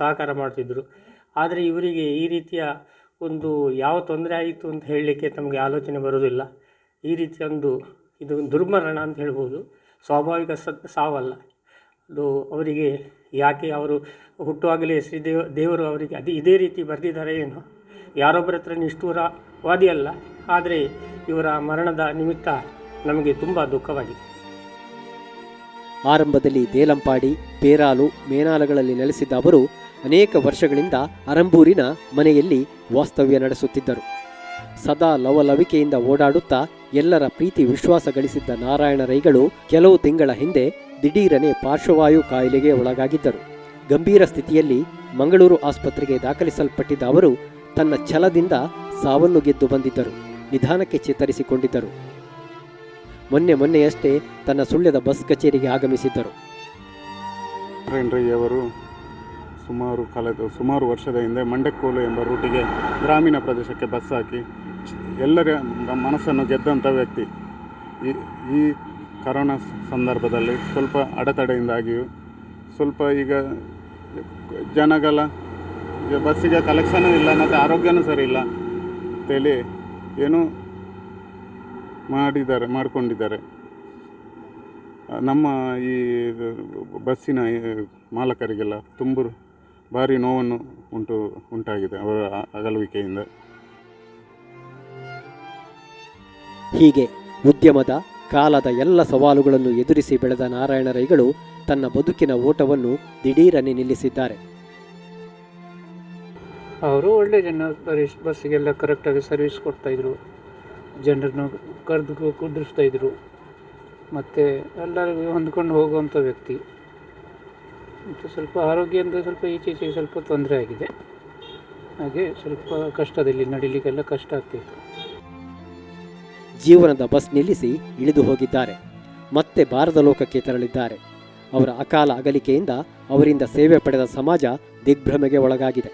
ಸಹಕಾರ ಮಾಡ್ತಿದ್ದರು. ಆದರೆ ಇವರಿಗೆ ಈ ರೀತಿಯ ಒಂದು ಯಾವ ತೊಂದರೆ ಆಯಿತು ಅಂತ ಹೇಳಲಿಕ್ಕೆ ತಮಗೆ ಆಲೋಚನೆ ಬರೋದಿಲ್ಲ. ಈ ರೀತಿಯ ಒಂದು ಇದು ದುರ್ಮರಣ ಅಂತ ಹೇಳ್ಬೋದು. ಸ್ವಾಭಾವಿಕ ಸಾವಲ್ಲ ಅದು. ಅವರಿಗೆ ಯಾಕೆ ಅವರು ಹುಟ್ಟುವಾಗಲೇ ದೇವರು ಅವರಿಗೆ ಇದೇ ರೀತಿ ಬರೆದಿದ್ದಾರೆ ಏನೋ. ಯಾರೊಬ್ಬರ ಹತ್ರ ನಿಷ್ಠುರವಾದಿ ಅಲ್ಲ. ಆದರೆ ಇವರ ಮರಣದ ನಿಮಿತ್ತ ನಮಗೆ ತುಂಬ ದುಃಖವಾಗಿದೆ. ಆರಂಭದಲ್ಲಿ ದೇಲಂಪಾಡಿ, ಪೇರಾಲು, ಮೇನಾಲಗಳಲ್ಲಿ ನೆಲೆಸಿದ್ದ ಅವರು ಅನೇಕ ವರ್ಷಗಳಿಂದ ಅರಂಬೂರಿನ ಮನೆಯಲ್ಲಿ ವಾಸ್ತವ್ಯ ನಡೆಸುತ್ತಿದ್ದರು. ಸದಾ ಲವಲವಿಕೆಯಿಂದ ಓಡಾಡುತ್ತಾ ಎಲ್ಲರ ಪ್ರೀತಿ ವಿಶ್ವಾಸ ಗಳಿಸಿದ್ದ ನಾರಾಯಣ ರೈಗಳು ಕೆಲವು ತಿಂಗಳ ಹಿಂದೆ ದಿಢೀರನೆ ಪಾರ್ಶ್ವವಾಯು ಕಾಯಿಲೆಗೆ ಒಳಗಾಗಿದ್ದರು. ಗಂಭೀರ ಸ್ಥಿತಿಯಲ್ಲಿ ಮಂಗಳೂರು ಆಸ್ಪತ್ರೆಗೆ ದಾಖಲಿಸಲ್ಪಟ್ಟಿದ್ದ ಅವರು ತನ್ನ ಛಲದಿಂದ ಸಾವನ್ನು ಗೆದ್ದು ಬಂದಿದ್ದರು. ನಿಧಾನಕ್ಕೆ ಚೇತರಿಸಿಕೊಂಡಿದ್ದರು. ಮೊನ್ನೆಯಷ್ಟೇ ತನ್ನ ಸುಳ್ಯದ ಬಸ್ ಕಚೇರಿಗೆ ಆಗಮಿಸಿದ್ದರು. ನಾರಾಯಣ ರೈ ಅವರು ಸುಮಾರು ವರ್ಷದ ಹಿಂದೆ ಮಂಡಕ್ಕೋಲು ಎಂಬ ರೂಟಿಗೆ ಗ್ರಾಮೀಣ ಪ್ರದೇಶಕ್ಕೆ ಬಸ್ ಹಾಕಿ ಎಲ್ಲರ ಮನಸ್ಸನ್ನು ಗೆದ್ದಂಥ ವ್ಯಕ್ತಿ. ಈ ಕರೋನಾ ಸಂದರ್ಭದಲ್ಲಿ ಸ್ವಲ್ಪ ಅಡೆತಡೆಯಿಂದಾಗಿಯೂ ಸ್ವಲ್ಪ ಈಗ ಜನಗಳ ಬಸ್ಸಿಗೆ ಕಲೆಕ್ಷನೂ ಇಲ್ಲ ಮತ್ತು ಆರೋಗ್ಯನೂ ಸರಿ ಇಲ್ಲ ಅಂತೇಳಿ ಏನೂ ಮಾಡಿಕೊಂಡಿದ್ದಾರೆ. ನಮ್ಮ ಈ ಬಸ್ಸಿನ ಮಾಲಕರಿಗೆಲ್ಲ ಭಾರಿ ನೋವನ್ನು ಉಂಟಾಗಿದೆ ಅವರ ಅಗಲುವಿಕೆಯಿಂದ. ಹೀಗೆ ಉದ್ಯಮದ ಕಾಲದ ಎಲ್ಲ ಸವಾಲುಗಳನ್ನು ಎದುರಿಸಿ ಬೆಳೆದ ನಾರಾಯಣ ರೈಗಳು ತನ್ನ ಬದುಕಿನ ಓಟವನ್ನು ದಿಢೀರನೆ ನಿಲ್ಲಿಸಿದ್ದಾರೆ. ಅವರು ಒಳ್ಳೆ ಜನ, ಬಸ್ಸಿಗೆಲ್ಲ ಕರೆಕ್ಟಾಗಿ ಸರ್ವಿಸ್ ಕೊಡ್ತಾಯಿದ್ರು, ಜನರನ್ನು ಕರೆದು ಕುಂದಿರಿಸ್ತಾಯಿದ್ರು, ಮತ್ತು ಎಲ್ಲರಿಗೂ ಹೊಂದ್ಕೊಂಡು ಹೋಗುವಂಥ ವ್ಯಕ್ತಿ. ಮತ್ತು ಸ್ವಲ್ಪ ಆರೋಗ್ಯದಿಂದ ಸ್ವಲ್ಪ ಈಚೆಗೆ ಸ್ವಲ್ಪ ತೊಂದರೆ ಆಗಿದೆ. ಹಾಗೆ ಸ್ವಲ್ಪ ಕಷ್ಟದಲ್ಲಿ ನಡಿಲಿಕ್ಕೆಲ್ಲ ಕಷ್ಟ ಆಗ್ತಿತ್ತು. ಜೀವನದ ಬಸ್ ನಿಲ್ಲಿಸಿ ಇಳಿದು ಹೋಗಿದ್ದಾರೆ. ಮತ್ತೆ ಬಾರದ ಲೋಕಕ್ಕೆ ತೆರಳಿದ್ದಾರೆ. ಅವರ ಅಕಾಲ ಅಗಲಿಕೆಯಿಂದ ಅವರಿಂದ ಸೇವೆ ಪಡೆದ ಸಮಾಜ ದಿಗ್ಭ್ರಮೆಗೆ ಒಳಗಾಗಿದೆ.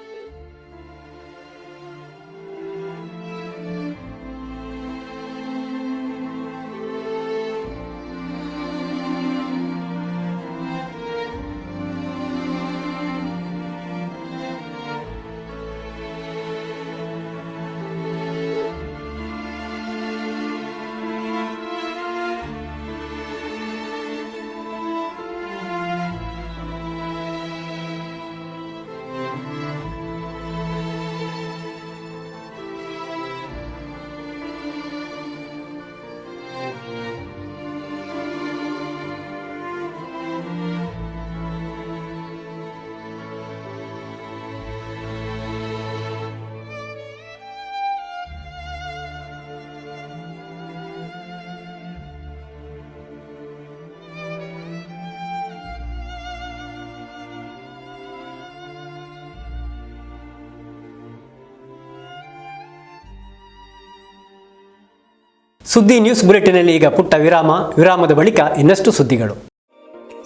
ಸುದ್ದಿ ನ್ಯೂಸ್ ಬುಲೆಟಿನಲ್ಲಿ ಈಗ ಪುಟ್ಟ ವಿರಾಮದ ಬಳಿಕ ಇನ್ನಷ್ಟು ಸುದ್ದಿಗಳು.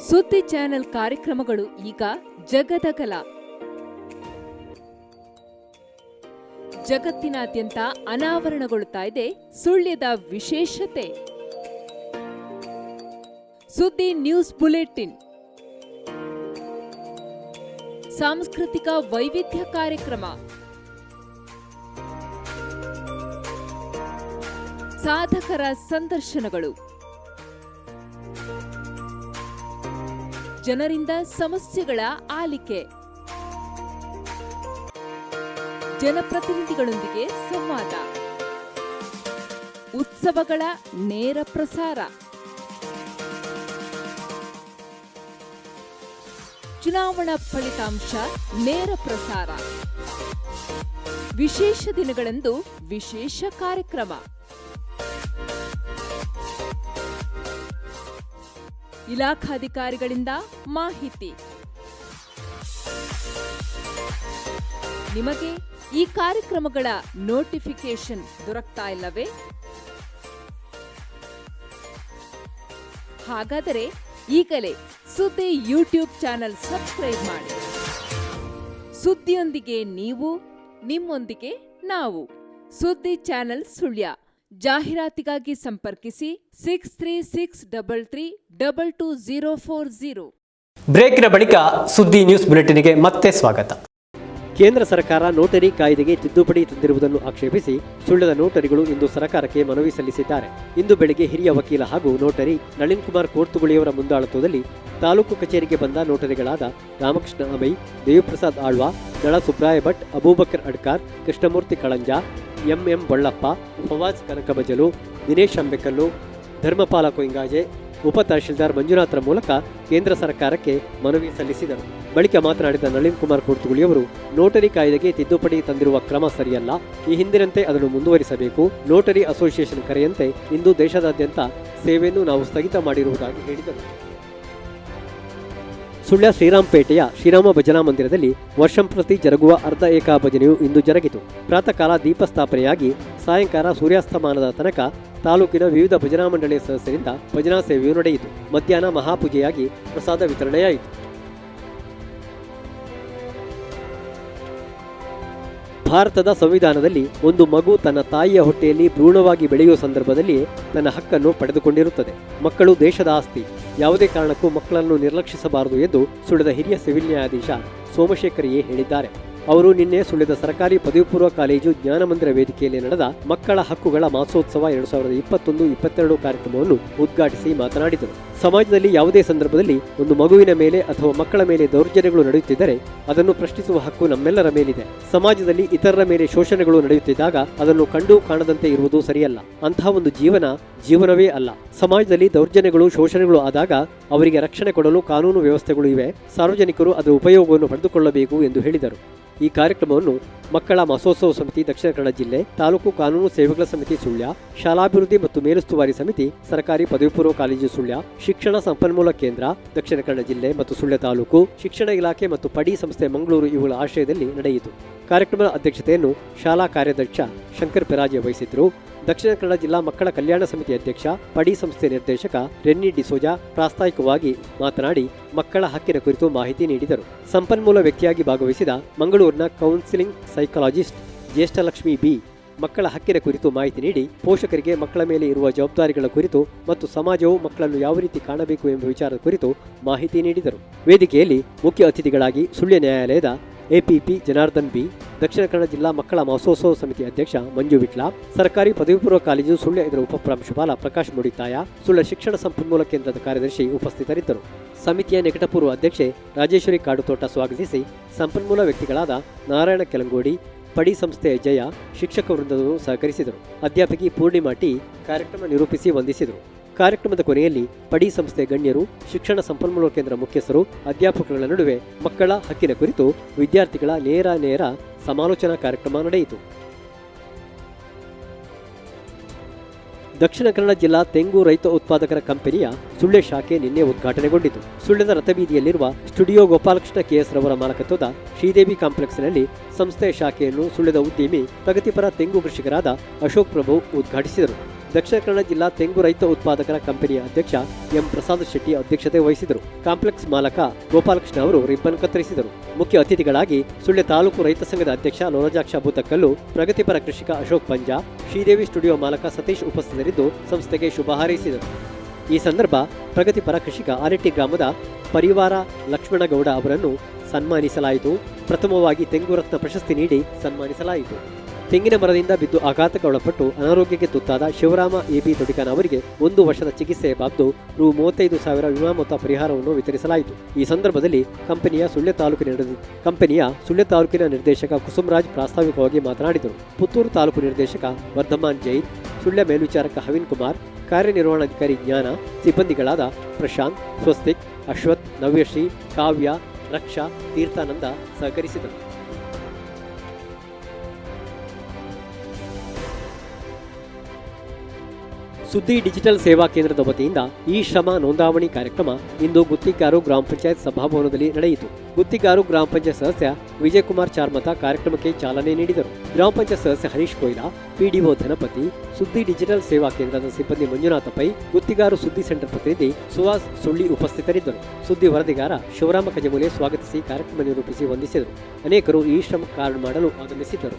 ಸುದ್ದಿ ಚಾನೆಲ್ ಕಾರ್ಯಕ್ರಮಗಳು ಈಗ ಜಗದಗಲ. ಜಗತ್ತಿನಾದ್ಯಂತ ಅನಾವರಣಗೊಳ್ಳುತ್ತಾ ಇದೆ ಸುಳ್ಯದ ವಿಶೇಷತೆ. ಸುದ್ದಿ ನ್ಯೂಸ್ ಬುಲೆಟಿನ್, ಸಾಂಸ್ಕೃತಿಕ ವೈವಿಧ್ಯ ಕಾರ್ಯಕ್ರಮ, ಸಾಧಕರ ಸಂದರ್ಶನಗಳು, ಜನರಿಂದ ಸಮಸ್ಯೆಗಳ ಆಲಿಕೆ, ಜನಪ್ರತಿನಿಧಿಗಳೊಂದಿಗೆ ಸಂವಾದ, ಉತ್ಸವಗಳ ನೇರ ಪ್ರಸಾರ, ಚುನಾವಣಾ ಫಲಿತಾಂಶ ನೇರ ಪ್ರಸಾರ, ವಿಶೇಷ ದಿನಗಳಂದು ವಿಶೇಷ ಕಾರ್ಯಕ್ರಮ, ಇಲಾಖಾಧಿಕಾರಿಗಳಿಂದ ಮಾಹಿತಿ. ನಿಮಗೆ ಈ ಕಾರ್ಯಕ್ರಮಗಳ ನೋಟಿಫಿಕೇಶನ್ ದೊರಕ್ತಾ ಇಲ್ಲವೇ? ಹಾಗಾದರೆ ಈಗಲೇ ಸುದ್ದಿ ಯೂಟ್ಯೂಬ್ ಚಾನೆಲ್ ಸಬ್ಸ್ಕ್ರೈಬ್ ಮಾಡಿ. ಸುದ್ದಿಯೊಂದಿಗೆ ನೀವು, ನಿಮ್ಮೊಂದಿಗೆ ನಾವು. ಸುದ್ದಿ ಚಾನೆಲ್ ಸುಳ್ಯ. ಜಾಹೀರಾತಿಗಾಗಿ ಸಂಪರ್ಕಿಸಿ 6363322040. ಬ್ರೇಕ್ನ ಬಳಿಕ ಸುದ್ದಿ ನ್ಯೂಸ್ ಬುಲೆಟಿನ್ಗೆ ಮತ್ತೆ ಸ್ವಾಗತ. ಕೇಂದ್ರ ಸರ್ಕಾರ ನೋಟರಿ ಕಾಯ್ದೆಗೆ ತಿದ್ದುಪಡಿ ತಂದಿರುವುದನ್ನು ಆಕ್ಷೇಪಿಸಿ ಸುಳ್ಯದ ನೋಟರಿಗಳು ಇಂದು ಸರ್ಕಾರಕ್ಕೆ ಮನವಿ ಸಲ್ಲಿಸಿದ್ದಾರೆ. ಇಂದು ಬೆಳಗ್ಗೆ ಹಿರಿಯ ವಕೀಲ ಹಾಗೂ ನೋಟರಿ ನಳಿನ್ ಕುಮಾರ್ ಕೋರ್ತುಗುಳಿಯವರ ಮುಂದಾಳತ್ವದಲ್ಲಿ ತಾಲೂಕು ಕಚೇರಿಗೆ ಬಂದ ನೋಟರಿಗಳಾದ ರಾಮಕೃಷ್ಣ ಅಮೈ, ದೇವಪ್ರಸಾದ್ ಆಳ್ವಾ, ನಳ ಸುಬ್ರಾಯ ಭಟ್, ಅಬೂಬಕರ್ ಅಡ್ಕಾರ್, ಕೃಷ್ಣಮೂರ್ತಿ ಕಳಂಜ, ಎಂಎಂ ಬಳ್ಳಪ್ಪ, ಫವಾಜ್ ಕನಕಬಜಲು, ದಿನೇಶ್ ಅಂಬೇಕಲ್ಲು, ಧರ್ಮಪಾಲ ಕೊಯ್ಂಗಾಜೆ, ಉಪ ತಹಶೀಲ್ದಾರ್ ಮಂಜುನಾಥರ ಮೂಲಕ ಕೇಂದ್ರ ಸರ್ಕಾರಕ್ಕೆ ಮನವಿ ಸಲ್ಲಿಸಿದರು. ಬಳಿಕ ಮಾತನಾಡಿದ ನಳಿನ್ ಕುಮಾರ್ ಕೋರ್ತುಗುಳಿಯವರು, ನೋಟರಿ ಕಾಯ್ದೆಗೆ ತಿದ್ದುಪಡಿ ತಂದಿರುವ ಕ್ರಮ ಸರಿಯಲ್ಲ. ಈ ಹಿಂದಿನಂತೆ ಅದನ್ನು ಮುಂದುವರಿಸಬೇಕು. ನೋಟರಿ ಅಸೋಸಿಯೇಷನ್ ಕರೆಯಂತೆ ಇಂದು ದೇಶದಾದ್ಯಂತ ಸೇವೆಯನ್ನು ನಾವು ಸ್ಥಗಿತ ಮಾಡಿರುವುದಾಗಿ ಹೇಳಿದರು. ಸುಳ್ಯ ಶ್ರೀರಾಂಪೇಟೆಯ ಶ್ರೀರಾಮ ಭಜನಾ ಮಂದಿರದಲ್ಲಿ ವರ್ಷಂಪ್ರತಿ ಜರುಗುವ ಅರ್ಧ ಏಕ ಭಜನೆಯು ಇಂದು ಜರುಗಿತು. ಪ್ರಾತಃ ಕಾಲ ದೀಪ ಸ್ಥಾಪನೆಯಾಗಿ ಸಾಯಂಕಾಲ ಸೂರ್ಯಾಸ್ತಮಾನದ ತನಕ ತಾಲೂಕಿನ ವಿವಿಧ ಭಜನಾ ಮಂಡಳಿಯ ಸದಸ್ಯರಿಂದ ಭಜನಾ ಸೇವೆಯು ನಡೆಯಿತು. ಮಧ್ಯಾಹ್ನ ಮಹಾಪೂಜೆಯಾಗಿ ಪ್ರಸಾದ ವಿತರಣೆಯಾಯಿತು. ಭಾರತದ ಸಂವಿಧಾನದಲ್ಲಿ ಒಂದು ಮಗು ತನ್ನ ತಾಯಿಯ ಹೊಟ್ಟೆಯಲ್ಲಿ ಭ್ರೂಣವಾಗಿ ಬೆಳೆಯುವ ಸಂದರ್ಭದಲ್ಲಿ ತನ್ನ ಹಕ್ಕನ್ನು ಪಡೆದುಕೊಂಡಿರುತ್ತದೆ. ಮಕ್ಕಳು ದೇಶದ ಆಸ್ತಿ. ಯಾವುದೇ ಕಾರಣಕ್ಕೂ ಮಕ್ಕಳನ್ನು ನಿರ್ಲಕ್ಷಿಸಬಾರದು ಎಂದು ಸುಳ್ಯದ ಹಿರಿಯ ಸಿವಿಲ್ ನ್ಯಾಯಾಧೀಶ ಸೋಮಶೇಖರ್ ಎ ಹೇಳಿದ್ದಾರೆ. ಅವರು ನಿನ್ನೆ ಸುಳ್ಯದ ಸರ್ಕಾರಿ ಪದವಿ ಪೂರ್ವ ಕಾಲೇಜು ಜ್ಞಾನಮಂದಿರ ವೇದಿಕೆಯಲ್ಲಿ ನಡೆದ ಮಕ್ಕಳ ಹಕ್ಕುಗಳ ಮಾಸೋತ್ಸವ 2021-22 ಕಾರ್ಯಕ್ರಮವನ್ನು ಉದ್ಘಾಟಿಸಿ ಮಾತನಾಡಿದರು. ಸಮಾಜದಲ್ಲಿ ಯಾವುದೇ ಸಂದರ್ಭದಲ್ಲಿ ಒಂದು ಮಗುವಿನ ಮೇಲೆ ಅಥವಾ ಮಕ್ಕಳ ಮೇಲೆ ದೌರ್ಜನ್ಯಗಳು ನಡೆಯುತ್ತಿದ್ದರೆ ಅದನ್ನು ಪ್ರಶ್ನಿಸುವ ಹಕ್ಕು ನಮ್ಮೆಲ್ಲರ ಮೇಲಿದೆ. ಸಮಾಜದಲ್ಲಿ ಇತರರ ಮೇಲೆ ಶೋಷಣೆಗಳು ನಡೆಯುತ್ತಿದ್ದಾಗ ಅದನ್ನು ಕಂಡು ಕಾಣದಂತೆ ಇರುವುದು ಸರಿಯಲ್ಲ. ಅಂತಹ ಒಂದು ಜೀವನವೇ ಅಲ್ಲ. ಸಮಾಜದಲ್ಲಿ ದೌರ್ಜನ್ಯಗಳು, ಶೋಷಣೆಗಳು ಆದಾಗ ಅವರಿಗೆ ರಕ್ಷಣೆ ಕೊಡಲು ಕಾನೂನು ವ್ಯವಸ್ಥೆಗಳು ಇವೆ. ಸಾರ್ವಜನಿಕರು ಅದರ ಉಪಯೋಗವನ್ನು ಪಡೆದುಕೊಳ್ಳಬೇಕು ಎಂದು ಹೇಳಿದರು. ಈ ಕಾರ್ಯಕ್ರಮವನ್ನು ಮಕ್ಕಳ ಮಹೋತ್ಸವ ಸಮಿತಿ ದಕ್ಷಿಣ ಕನ್ನಡ ಜಿಲ್ಲೆ, ತಾಲೂಕು ಕಾನೂನು ಸೇವೆಗಳ ಸಮಿತಿ ಸುಳ್ಯ, ಶಾಲಾಭಿವೃದ್ಧಿ ಮತ್ತು ಮೇಲುಸ್ತುವಾರಿ ಸಮಿತಿ ಸರ್ಕಾರಿ ಪದವಿ ಪೂರ್ವ ಕಾಲೇಜು ಸುಳ್ಯ, ಶಿಕ್ಷಣ ಸಂಪನ್ಮೂಲ ಕೇಂದ್ರ ದಕ್ಷಿಣ ಕನ್ನಡ ಜಿಲ್ಲೆ ಮತ್ತು ಸುಳ್ಯ ತಾಲೂಕು, ಶಿಕ್ಷಣ ಇಲಾಖೆ ಮತ್ತು ಪಡಿ ಸಂಸ್ಥೆ ಮಂಗಳೂರು ಇವುಗಳ ಆಶ್ರಯದಲ್ಲಿ ನಡೆಯಿತು. ಕಾರ್ಯಕ್ರಮದ ಅಧ್ಯಕ್ಷತೆಯನ್ನು ಶಾಲಾ ಕಾರ್ಯಾಧ್ಯಕ್ಷ ಶಂಕರ್ ಪೆರಾಜೆ ವಹಿಸಿದ್ರು. ದಕ್ಷಿಣ ಕನ್ನಡ ಜಿಲ್ಲಾ ಮಕ್ಕಳ ಕಲ್ಯಾಣ ಸಮಿತಿ ಅಧ್ಯಕ್ಷ, ಪಡಿ ಸಂಸ್ಥೆ ನಿರ್ದೇಶಕ ರೆನ್ನಿ ಡಿಸೋಜಾ ಪ್ರಾಸ್ತಾವಿಕವಾಗಿ ಮಾತನಾಡಿ ಮಕ್ಕಳ ಹಕ್ಕಿನ ಕುರಿತು ಮಾಹಿತಿ ನೀಡಿದರು. ಸಂಪನ್ಮೂಲ ವ್ಯಕ್ತಿಯಾಗಿ ಭಾಗವಹಿಸಿದ ಮಂಗಳೂರಿನ ಕೌನ್ಸಿಲಿಂಗ್ ಸೈಕಾಲಜಿಸ್ಟ್ ಜ್ಯೇಷ್ಠಲಕ್ಷ್ಮಿ ಬಿ ಮಕ್ಕಳ ಹಕ್ಕಿನ ಕುರಿತು ಮಾಹಿತಿ ನೀಡಿ ಪೋಷಕರಿಗೆ ಮಕ್ಕಳ ಮೇಲೆ ಇರುವ ಜವಾಬ್ದಾರಿಗಳ ಕುರಿತು ಮತ್ತು ಸಮಾಜವು ಮಕ್ಕಳನ್ನು ಯಾವ ರೀತಿ ಕಾಣಬೇಕು ಎಂಬ ವಿಚಾರದ ಕುರಿತು ಮಾಹಿತಿ ನೀಡಿದರು. ವೇದಿಕೆಯಲ್ಲಿ ಮುಖ್ಯ ಅತಿಥಿಗಳಾಗಿ ಸುಳ್ಯ ನ್ಯಾಯಾಲಯದ ಎಪಿಪಿ ಜನಾರ್ದನ್ ಬಿ, ದಕ್ಷಿಣ ಕನ್ನಡ ಜಿಲ್ಲಾ ಮಕ್ಕಳ ಮಹೋತ್ಸವ ಸಮಿತಿ ಅಧ್ಯಕ್ಷ ಮಂಜು ವಿಟ್ಲ, ಸರ್ಕಾರಿ ಪದವಿ ಪೂರ್ವ ಕಾಲೇಜು ಸುಳ್ಯ ಇದರ ಉಪಪ್ರಾಂಶುಪಾಲ ಪ್ರಕಾಶ್ ಮುಡಿತಾಯ, ಸುಳ್ಯ ಶಿಕ್ಷಣ ಸಂಪನ್ಮೂಲ ಕೇಂದ್ರದ ಕಾರ್ಯದರ್ಶಿ ಉಪಸ್ಥಿತರಿದ್ದರು. ಸಮಿತಿಯ ನಿಕಟಪೂರ್ವ ಅಧ್ಯಕ್ಷೆ ರಾಜೇಶ್ವರಿ ಕಾಡುತೋಟ ಸ್ವಾಗತಿಸಿ ಸಂಪನ್ಮೂಲ ವ್ಯಕ್ತಿಗಳಾದ ನಾರಾಯಣ ಕೆಲಂಗೋಡಿ, ಪಡಿ ಸಂಸ್ಥೆಯ ಜಯ, ಶಿಕ್ಷಕ ವೃಂದದವರು ಸಹಕರಿಸಿದರು. ಅಧ್ಯಾಪಕಿ ಪೂರ್ಣಿಮಾ ಟಿ ಕಾರ್ಯಕ್ರಮ ನಿರೂಪಿಸಿ ವಂದಿಸಿದರು. ಕಾರ್ಯಕ್ರಮದ ಕೊನೆಯಲ್ಲಿ ಪಡಿ ಸಂಸ್ಥೆ ಗಣ್ಯರು, ಶಿಕ್ಷಣ ಸಂಪನ್ಮೂಲ ಕೇಂದ್ರ ಮುಖ್ಯಸ್ಥರು, ಅಧ್ಯಾಪಕರ ನಡುವೆ ಮಕ್ಕಳ ಹಕ್ಕಿನ ಕುರಿತು ವಿದ್ಯಾರ್ಥಿಗಳ ನೇರ ಸಮಾಲೋಚನಾ ಕಾರ್ಯಕ್ರಮ ನಡೆಯಿತು. ದಕ್ಷಿಣ ಕನ್ನಡ ಜಿಲ್ಲಾ ತೆಂಗು ರೈತ ಉತ್ಪಾದಕರ ಕಂಪನಿಯ ಸುಳ್ಯ ಶಾಖೆ ನಿನ್ನೆ ಉದ್ಘಾಟನೆಗೊಂಡಿತು. ಸುಳ್ಯದ ರಥಬೀದಿಯಲ್ಲಿರುವ ಸ್ಟುಡಿಯೋ ಗೋಪಾಲಕೃಷ್ಣ ಕೆಎಸ್ ರವರ ಮಾಲಕತ್ವದ ಶ್ರೀದೇವಿ ಕಾಂಪ್ಲೆಕ್ಸ್ನಲ್ಲಿ ಸಂಸ್ಥೆಯ ಶಾಖೆಯನ್ನು ಸುಳ್ಯದ ಉದ್ಯಮಿ ಪ್ರಗತಿಪರ ತೆಂಗು ಕೃಷಿಕರಾದ ಅಶೋಕ್ ಪ್ರಭು ಉದ್ಘಾಟಿಸಿದರು. ದಕ್ಷಿಣ ಕನ್ನಡ ಜಿಲ್ಲಾ ತೆಂಗು ರೈತ ಉತ್ಪಾದಕರ ಕಂಪನಿಯ ಅಧ್ಯಕ್ಷ ಎಂ ಪ್ರಸಾದ್ ಶೆಟ್ಟಿ ಅಧ್ಯಕ್ಷತೆ ವಹಿಸಿದರು. ಕಾಂಪ್ಲೆಕ್ಸ್ ಮಾಲಕ ಗೋಪಾಲಕೃಷ್ಣ ಅವರು ರಿಬ್ಬನ್ ಕತ್ತರಿಸಿದರು. ಮುಖ್ಯ ಅತಿಥಿಗಳಾಗಿ ಸುಳ್ಯ ತಾಲೂಕು ರೈತ ಸಂಘದ ಅಧ್ಯಕ್ಷ ಲೋರಜಾಕ್ಷ ಬೂತಕ್ಕಲ್ಲು, ಪ್ರಗತಿಪರ ಕೃಷಿಕ ಅಶೋಕ್ ಪಂಜಾ, ಶ್ರೀದೇವಿ ಸ್ಟುಡಿಯೋ ಮಾಲಕ ಸತೀಶ್ ಉಪಸ್ಥಿತರಿದ್ದು ಸಂಸ್ಥೆಗೆ ಶುಭ ಹಾರೈಸಿದರು. ಈ ಸಂದರ್ಭ ಪ್ರಗತಿಪರ ಕೃಷಿಕ ಆರೆಟ್ಟಿ ಗ್ರಾಮದ ಪರಿವಾರ ಲಕ್ಷ್ಮಣಗೌಡ ಅವರನ್ನು ಸನ್ಮಾನಿಸಲಾಯಿತು. ಪ್ರಥಮವಾಗಿ ತೆಂಗು ರತ್ನ ಪ್ರಶಸ್ತಿ ನೀಡಿ ಸನ್ಮಾನಿಸಲಾಯಿತು. ತೆಂಗಿನ ಮರದಿಂದ ಬಿದ್ದು ಆಘಾತಕ್ಕೆ ಒಳಪಟ್ಟು ಅನಾರೋಗ್ಯಕ್ಕೆ ತುತ್ತಾದ ಶಿವರಾಮ ಎಬಿ ತೊಡಿಕಾನ ಅವರಿಗೆ 1 ವರ್ಷದ ಚಿಕಿತ್ಸೆಯ ಬಾಬ್ದು ರು 35,000 ವಿಮಾ ಮೊತ್ತ ಪರಿಹಾರವನ್ನು ವಿತರಿಸಲಾಯಿತು. ಈ ಸಂದರ್ಭದಲ್ಲಿ ಕಂಪನಿಯ ಸುಳ್ಯ ತಾಲೂಕಿನ ನಿರ್ದೇಶಕ ಕುಸುಮರಾಜ್ ಪ್ರಾಸ್ತಾವಿಕವಾಗಿ ಮಾತನಾಡಿದರು. ಪುತ್ತೂರು ತಾಲೂಕು ನಿರ್ದೇಶಕ ವರ್ಧಮಾನ್ ಜೈನ್, ಸುಳ್ಯ ಮೇಲ್ವಿಚಾರಕ ಹವಿನ್ ಕುಮಾರ್, ಕಾರ್ಯನಿರ್ವಹಣಾಧಿಕಾರಿ ಜ್ಞಾನ, ಸಿಬ್ಬಂದಿಗಳಾದ ಪ್ರಶಾಂತ್, ಸ್ವಸ್ತಿಕ್, ಅಶ್ವಥ್, ನವ್ಯಶ್ರೀ, ಕಾವ್ಯ, ರಕ್ಷಾ, ತೀರ್ಥಾನಂದ ಸಹಕರಿಸಿದರು. ಸುದ್ದಿ ಡಿಜಿಟಲ್ ಸೇವಾ ಕೇಂದ್ರದ ವತಿಯಿಂದ ಈ ಶ್ರಮ ನೋಂದಾವಣಿ ಕಾರ್ಯಕ್ರಮ ಇಂದು ಗುತ್ತಿಗಾರು ಗ್ರಾಮ ಪಂಚಾಯತ್ ಸಭಾಭವನದಲ್ಲಿ ನಡೆಯಿತು. ಗುತ್ತಿಗಾರು ಗ್ರಾಮ ಪಂಚಾಯತ್ ಸದಸ್ಯ ವಿಜಯಕುಮಾರ್ ಚಾರ್ಮತ ಕಾರ್ಯಕ್ರಮಕ್ಕೆ ಚಾಲನೆ ನೀಡಿದರು. ಗ್ರಾಮ ಪಂಚಾಯತ್ ಸದಸ್ಯ ಹರೀಶ್ ಕೊಯ್ಲಾ, ಪಿಡಿಒ ಧನಪತಿ, ಸುದ್ದಿ ಡಿಜಿಟಲ್ ಸೇವಾ ಕೇಂದ್ರದ ಸಿಬ್ಬಂದಿ ಮಂಜುನಾಥ ಪೈ, ಗುತ್ತಿಗಾರು ಸುದ್ದಿ ಸೆಂಟರ್ ಪ್ರತಿನಿಧಿ ಸುಹಾಸ್ ಸುಳ್ಳಿ ಉಪಸ್ಥಿತರಿದ್ದರು. ಸುದ್ದಿ ವರದಿಗಾರ ಶಿವರಾಮ ಕಜಮೂಲೆ ಸ್ವಾಗತಿಸಿ ಕಾರ್ಯಕ್ರಮ ನಿರೂಪಿಸಿ ವಂದಿಸಿದರು. ಅನೇಕರು ಈ ಶ್ರಮ ಕಾರ್ಡ್ ಮಾಡಲು ಆಗಮಿಸಿದ್ದರು.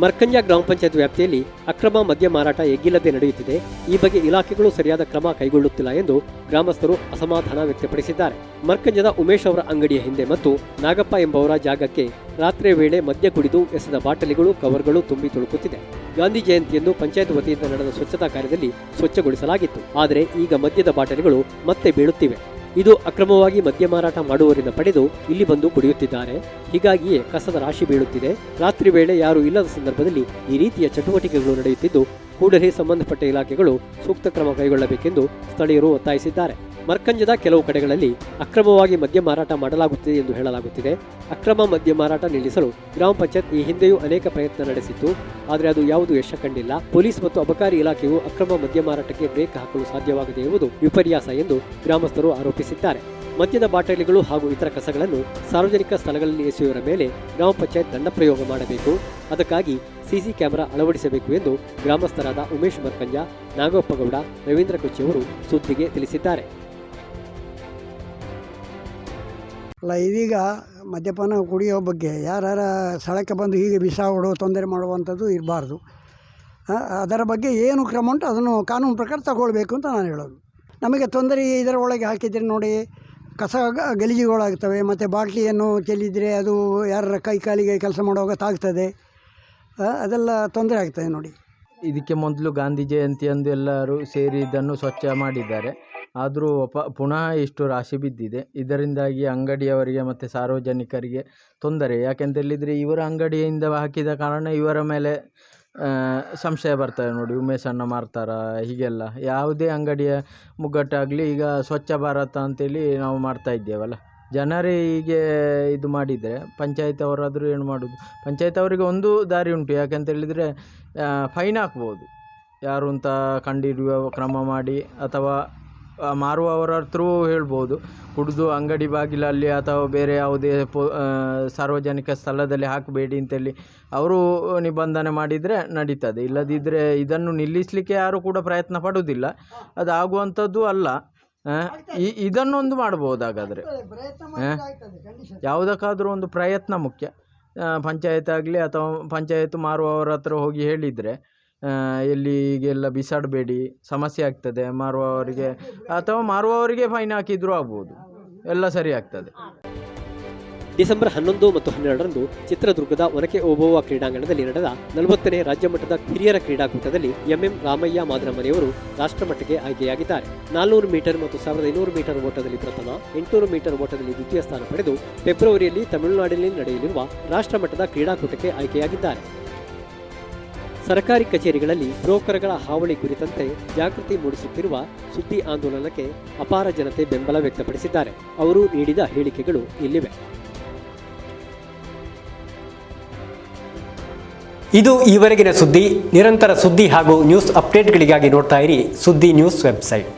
ಮರ್ಕಂಜ ಗ್ರಾಮ ಪಂಚಾಯತ್ ವ್ಯಾಪ್ತಿಯಲ್ಲಿ ಅಕ್ರಮ ಮದ್ಯ ಮಾರಾಟ ಎಗ್ಗಿಲ್ಲದೆ ನಡೆಯುತ್ತಿದೆ. ಈ ಬಗ್ಗೆ ಇಲಾಖೆಗಳು ಸರಿಯಾದ ಕ್ರಮ ಕೈಗೊಳ್ಳುತ್ತಿಲ್ಲ ಎಂದು ಗ್ರಾಮಸ್ಥರು ಅಸಮಾಧಾನ ವ್ಯಕ್ತಪಡಿಸಿದ್ದಾರೆ. ಮರ್ಕಂಜದ ಉಮೇಶ್ ಅವರ ಅಂಗಡಿಯ ಹಿಂದೆ ಮತ್ತು ನಾಗಪ್ಪ ಎಂಬುವರ ಜಾಗಕ್ಕೆ ರಾತ್ರಿ ವೇಳೆ ಮದ್ಯ ಕುಡಿದು ಎಸೆದ ಬಾಟಲಿಗಳು, ಕವರ್ಗಳು ತುಂಬಿ ತುಳುಕುತ್ತಿದೆ. ಗಾಂಧಿ ಜಯಂತಿಯಂದು ಪಂಚಾಯತ್ ವತಿಯಿಂದ ನಡೆದ ಸ್ವಚ್ಛತಾ ಕಾರ್ಯದಲ್ಲಿ ಸ್ವಚ್ಛಗೊಳಿಸಲಾಗಿತ್ತು. ಆದರೆ ಈಗ ಮದ್ಯದ ಬಾಟಲಿಗಳು ಮತ್ತೆ ಬೀಳುತ್ತಿವೆ. ಇದು ಅಕ್ರಮವಾಗಿ ಮದ್ಯ ಮಾರಾಟ ಮಾಡುವವರಿಂದ ಪಡೆದು ಇಲ್ಲಿ ಬಂದು ಕುಡಿಯುತ್ತಿದ್ದಾರೆ. ಹೀಗಾಗಿಯೇ ಕಸದ ರಾಶಿ ಬೀಳುತ್ತಿದೆ. ರಾತ್ರಿ ವೇಳೆ ಯಾರೂ ಇಲ್ಲದ ಸಂದರ್ಭದಲ್ಲಿ ಈ ರೀತಿಯ ಚಟುವಟಿಕೆಗಳು ನಡೆಯುತ್ತಿದ್ದು ಕೂಡಲೇ ಸಂಬಂಧಪಟ್ಟ ಇಲಾಖೆಗಳು ಸೂಕ್ತ ಕ್ರಮ ಕೈಗೊಳ್ಳಬೇಕೆಂದು ಸ್ಥಳೀಯರು ಒತ್ತಾಯಿಸಿದ್ದಾರೆ. ಮರ್ಕಂಜದ ಕೆಲವು ಕಡೆಗಳಲ್ಲಿ ಅಕ್ರಮವಾಗಿ ಮದ್ಯ ಮಾರಾಟ ಮಾಡಲಾಗುತ್ತಿದೆ ಎಂದು ಹೇಳಲಾಗುತ್ತಿದೆ. ಅಕ್ರಮ ಮದ್ಯ ಮಾರಾಟ ನಿಲ್ಲಿಸಲು ಗ್ರಾಮ ಪಂಚಾಯತ್ ಈ ಹಿಂದೆಯೂ ಅನೇಕ ಪ್ರಯತ್ನ ನಡೆಸಿತ್ತು. ಆದರೆ ಅದು ಯಾವುದೂ ಯಶ ಕಂಡಿಲ್ಲ. ಪೊಲೀಸ್ ಮತ್ತು ಅಬಕಾರಿ ಇಲಾಖೆಯು ಅಕ್ರಮ ಮದ್ಯ ಮಾರಾಟಕ್ಕೆ ಬ್ರೇಕ್ ಹಾಕಲು ಸಾಧ್ಯವಾಗದೆ ಇರುವುದು ವಿಪರ್ಯಾಸ ಎಂದು ಗ್ರಾಮಸ್ಥರು ಆರೋಪಿಸಿದ್ದಾರೆ. ಮದ್ಯದ ಬಾಟಲಿಗಳು ಹಾಗೂ ಇತರ ಕಸಗಳನ್ನು ಸಾರ್ವಜನಿಕ ಸ್ಥಳಗಳಲ್ಲಿ ಎಸೆಯುವವರ ಮೇಲೆ ಗ್ರಾಮ ಪಂಚಾಯತ್ ದಂಡ ಪ್ರಯೋಗ ಮಾಡಬೇಕು. ಅದಕ್ಕಾಗಿ ಸಿಸಿ ಕ್ಯಾಮೆರಾ ಅಳವಡಿಸಬೇಕು ಎಂದು ಗ್ರಾಮಸ್ಥರಾದ ಉಮೇಶ್ ಮರ್ಕಂಜ, ನಾಗಪ್ಪಗೌಡ, ರವೀಂದ್ರ ಕೊಚ್ಚಿಯವರು ಸುದ್ದಿಗೆ ತಿಳಿಸಿದ್ದಾರೆ. ಅಲ್ಲ, ಇದೀಗ ಮದ್ಯಪಾನ ಕುಡಿಯೋ ಬಗ್ಗೆ ಯಾರ ಸ್ಥಳಕ್ಕೆ ಬಂದು ಹೀಗೆ ಬಿಸಾಡೋ ತೊಂದರೆ ಮಾಡುವಂಥದ್ದು ಇರಬಾರ್ದು. ಅದರ ಬಗ್ಗೆ ಏನು ಕ್ರಮ ಉಂಟು ಅದನ್ನು ಕಾನೂನು ಪ್ರಕಾರ ತಗೊಳ್ಬೇಕು ಅಂತ ನಾನು ಹೇಳೋದು. ನಮಗೆ ತೊಂದರೆ ಇದರ ಒಳಗೆ ಹಾಕಿದರೆ ನೋಡಿ ಕಸ ಗಲೀಜುಗಳಾಗ್ತವೆ, ಮತ್ತು ಬಾಟ್ಲಿಯನ್ನು ಚೆಲ್ಲಿದರೆ ಅದು ಯಾರ ಕೈ ಕಾಲಿಗೆ ಕೆಲಸ ಮಾಡುವಾಗ ತಾಗ್ತದೆ, ಅದೆಲ್ಲ ತೊಂದರೆ ಆಗ್ತದೆ ನೋಡಿ. ಇದಕ್ಕೆ ಮೊದಲು ಗಾಂಧಿ ಜಯಂತಿಯಂದು ಎಲ್ಲರೂ ಸೇರಿ ಇದನ್ನು ಸ್ವಚ್ಛ ಮಾಡಿದ್ದಾರೆ. ಆದರೂ ಪುನಃ ಇಷ್ಟು ರಾಶಿ ಬಿದ್ದಿದೆ. ಇದರಿಂದಾಗಿ ಅಂಗಡಿಯವರಿಗೆ ಮತ್ತು ಸಾರ್ವಜನಿಕರಿಗೆ ತೊಂದರೆ. ಯಾಕೆಂತೇಳಿದರೆ ಇವರ ಅಂಗಡಿಯಿಂದ ಹಾಕಿದ ಕಾರಣ ಇವರ ಮೇಲೆ ಸಂಶಯ ಬರ್ತದೆ ನೋಡಿ, ಉಮೇಶ್ ಅಣ್ಣ ಮಾರ್ತಾರಾ ಹೀಗೆಲ್ಲ. ಯಾವುದೇ ಅಂಗಡಿಯ ಮುಗ್ಗಟ್ಟಾಗಲಿ ಈಗ ಸ್ವಚ್ಛ ಭಾರತ ಅಂತೇಳಿ ನಾವು ಮಾಡ್ತಾ ಇದ್ದೇವಲ್ಲ, ಜನರಿಗೆ ಇದು ಮಾಡಿದರೆ ಪಂಚಾಯತ್ ಅವರಾದರೂ ಏನು ಮಾಡೋದು? ಪಂಚಾಯತ್ ಅವರಿಗೆ ಒಂದು ದಾರಿ ಉಂಟು, ಯಾಕೆಂತ ಹೇಳಿದರೆ ಫೈನ್ ಹಾಕ್ಬೋದು, ಯಾರು ಅಂತ ಕಂಡಿಡಿಯುವ ಕ್ರಮ ಮಾಡಿ, ಅಥವಾ ಮಾರುವವರ ಹತ್ರವೂ ಹೇಳ್ಬೋದು, ಕುಡಿದು ಅಂಗಡಿ ಬಾಗಿಲಲ್ಲಿ ಅಥವಾ ಬೇರೆ ಯಾವುದೇ ಸಾರ್ವಜನಿಕ ಸ್ಥಳದಲ್ಲಿ ಹಾಕಬೇಡಿ ಅಂತೇಳಿ ಅವರು ನಿಬಂಧನೆ ಮಾಡಿದರೆ ನಡೀತದೆ. ಇಲ್ಲದಿದ್ದರೆ ಇದನ್ನು ನಿಲ್ಲಿಸಲಿಕ್ಕೆ ಯಾರು ಕೂಡ ಪ್ರಯತ್ನ ಪಡುವುದಿಲ್ಲ, ಅದು ಆಗುವಂಥದ್ದು ಅಲ್ಲ. ಇದನ್ನೊಂದು ಮಾಡ್ಬೋದು. ಹಾಗಾದರೆ ಯಾವುದಕ್ಕಾದರೂ ಒಂದು ಪ್ರಯತ್ನ ಮುಖ್ಯ. ಪಂಚಾಯತ್ ಆಗಲಿ ಅಥವಾ ಪಂಚಾಯತ್ ಮಾರುವವರ ಹತ್ರ ಹೋಗಿ ಹೇಳಿದರೆ ಎಲ್ಲಿ ಈಗೆಲ್ಲ ಬಿಸಾಡಬೇಡಿ, ಸಮಸ್ಯೆ ಆಗ್ತದೆ ಮಾರುವವರಿಗೆ, ಅಥವಾ ಮಾರುವವರಿಗೆ ಫೈನ್ ಹಾಕಿದರೂ ಆಗ್ಬೋದು, ಎಲ್ಲ ಸರಿ ಆಗ್ತದೆ. ಡಿಸೆಂಬರ್ 11 ಮತ್ತು 12ರಂದು ಚಿತ್ರದುರ್ಗದ ಒನಕೆ ಓಬವ್ವ ಕ್ರೀಡಾಂಗಣದಲ್ಲಿ ನಡೆದ 40ನೇ ರಾಜ್ಯ ಮಟ್ಟದ ಹಿರಿಯರ ಕ್ರೀಡಾಕೂಟದಲ್ಲಿ ಎಂಎಂ ರಾಮಯ್ಯ ಮಾದನಮನೆಯವರು ರಾಷ್ಟ್ರಮಟ್ಟಕ್ಕೆ ಆಯ್ಕೆಯಾಗಿದ್ದಾರೆ. 400 ಮೀಟರ್ ಮತ್ತು 1500 ಮೀಟರ್ ಓಟದಲ್ಲಿ ಪ್ರಥಮ, 800 ಮೀಟರ್ ಓಟದಲ್ಲಿ ದ್ವಿತೀಯ ಸ್ಥಾನ ಪಡೆದು ಫೆಬ್ರವರಿಯಲ್ಲಿ ತಮಿಳುನಾಡಿನಲ್ಲಿ ನಡೆಯಲಿರುವ ರಾಷ್ಟ್ರಮಟ್ಟದ ಕ್ರೀಡಾಕೂಟಕ್ಕೆ ಆಯ್ಕೆಯಾಗಿದ್ದಾರೆ. ಸರ್ಕಾರಿ ಕಚೇರಿಗಳಲ್ಲಿ ಬ್ರೋಕರ್ಗಳ ಹಾವಳಿ ಕುರಿತಂತೆ ಜಾಗೃತಿ ಮೂಡಿಸುತ್ತಿರುವ ಸುದ್ದಿ ಆಂದೋಲನಕ್ಕೆ ಅಪಾರ ಜನತೆ ಬೆಂಬಲ ವ್ಯಕ್ತಪಡಿಸಿದ್ದಾರೆ. ಅವರು ನೀಡಿದ ಹೇಳಿಕೆಗಳು ಇಲ್ಲಿವೆ. ಇದು ಈವರೆಗಿನ ಸುದ್ದಿ. ನಿರಂತರ ಸುದ್ದಿ ಹಾಗೂ ನ್ಯೂಸ್ ಅಪ್ಡೇಟ್ಗಳಿಗಾಗಿ ನೋಡ್ತಾ ಇರಿ ಸುದ್ದಿ ನ್ಯೂಸ್ ವೆಬ್ಸೈಟ್.